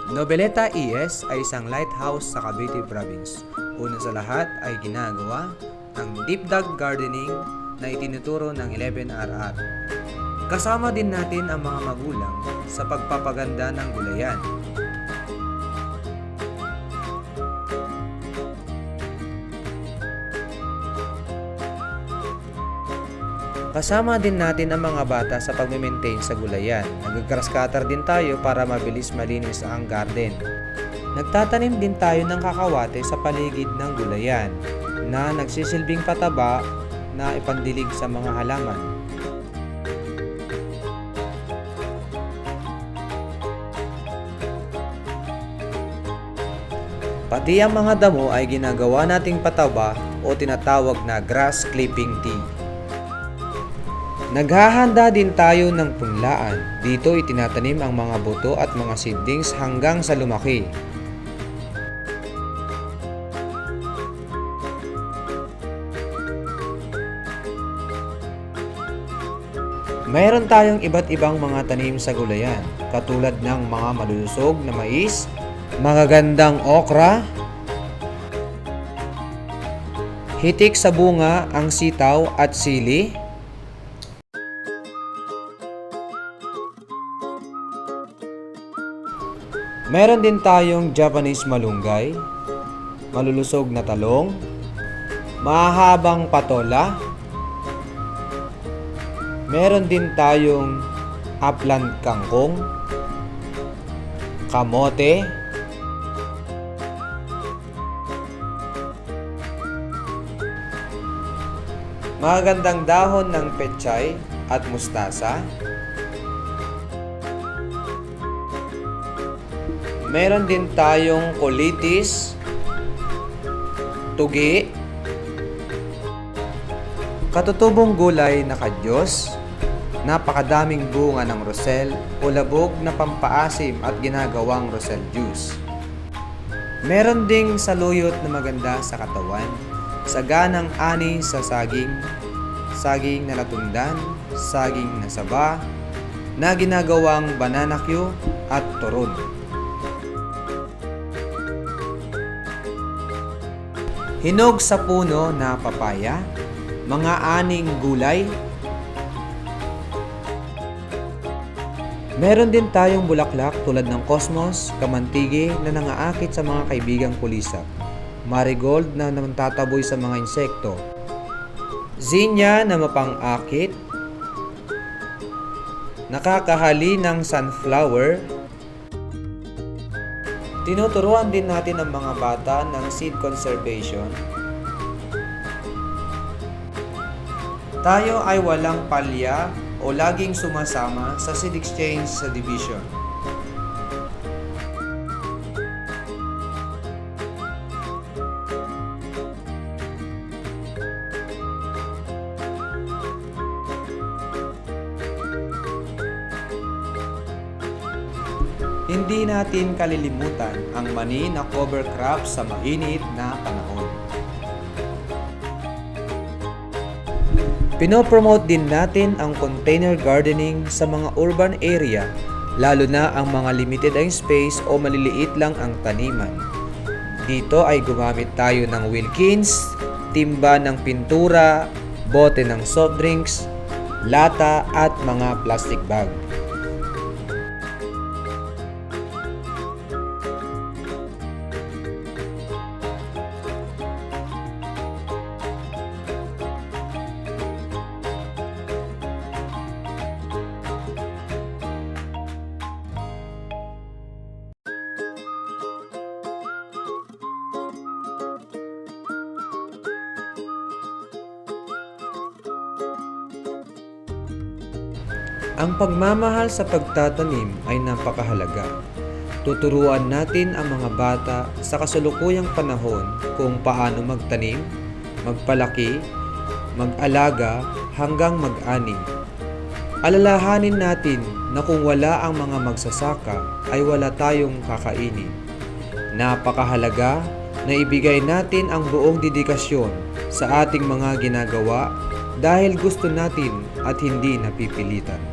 Noveleta ES ay isang lighthouse sa Cavite Province. Una sa lahat ay ginagawa ang deep dug gardening na itinuturo ng 11RR. Kasama din natin ang mga magulang sa pagpapaganda ng gulayan. Kasama din natin ang mga bata sa pag-maintain sa gulayan. Nag-grass cutter din tayo para mabilis malinis ang garden. Nagtatanim din tayo ng kakawate sa paligid ng gulayan na nagsisilbing pataba na ipandilig sa mga halaman. Pati ang mga damo ay ginagawa nating pataba o tinatawag na grass clipping tea. Naghahanda din tayo ng punlaan. Dito itinatanim ang mga buto at mga seedlings hanggang sa lumaki. Mayroon tayong iba't ibang mga tanim sa gulayan, katulad ng mga malulusog na mais, magagandang okra, hitik sa bunga ang sitaw at sili, meron din tayong Japanese malunggay, malulusog na talong, mahabang patola, meron din tayong upland kangkong, kamote, magagandang dahon ng pechay at mustasa, meron din tayong kulitis, tugi, katutubong gulay na kadyos, napakadaming bunga ng rosel o labog na pampaasim at ginagawang rosel juice. Meron ding saluyot na maganda sa katawan, saganang ani sa saging, saging na latundan, saging na saba, na ginagawang banana Q at turon. Hinog sa puno na papaya, mga aning gulay. Meron din tayong bulaklak tulad ng cosmos, kamantigi na nangaakit sa mga kaibigang kulisap, marigold na namantataboy sa mga insekto, zinnia na mapang-akit, nakakahali ng sunflower. Tinuturuan din natin ang mga bata ng seed conservation. Tayo ay walang palya o laging sumasama sa seed exchange sa division. Hindi natin kalilimutan ang mani na cover crop sa mainit na panahon. Pinopromote din natin ang container gardening sa mga urban area, lalo na ang mga limited ang space o maliliit lang ang taniman. Dito ay gumamit tayo ng Wilkins, timba ng pintura, bote ng soft drinks, lata at mga plastic bag. Ang pagmamahal sa pagtatanim ay napakahalaga. Tuturuan natin ang mga bata sa kasalukuyang panahon kung paano magtanim, magpalaki, mag-alaga hanggang mag-ani. Alalahanin natin na kung wala ang mga magsasaka ay wala tayong kakainin. Napakahalaga na ibigay natin ang buong dedikasyon sa ating mga ginagawa dahil gusto natin at hindi napipilitan.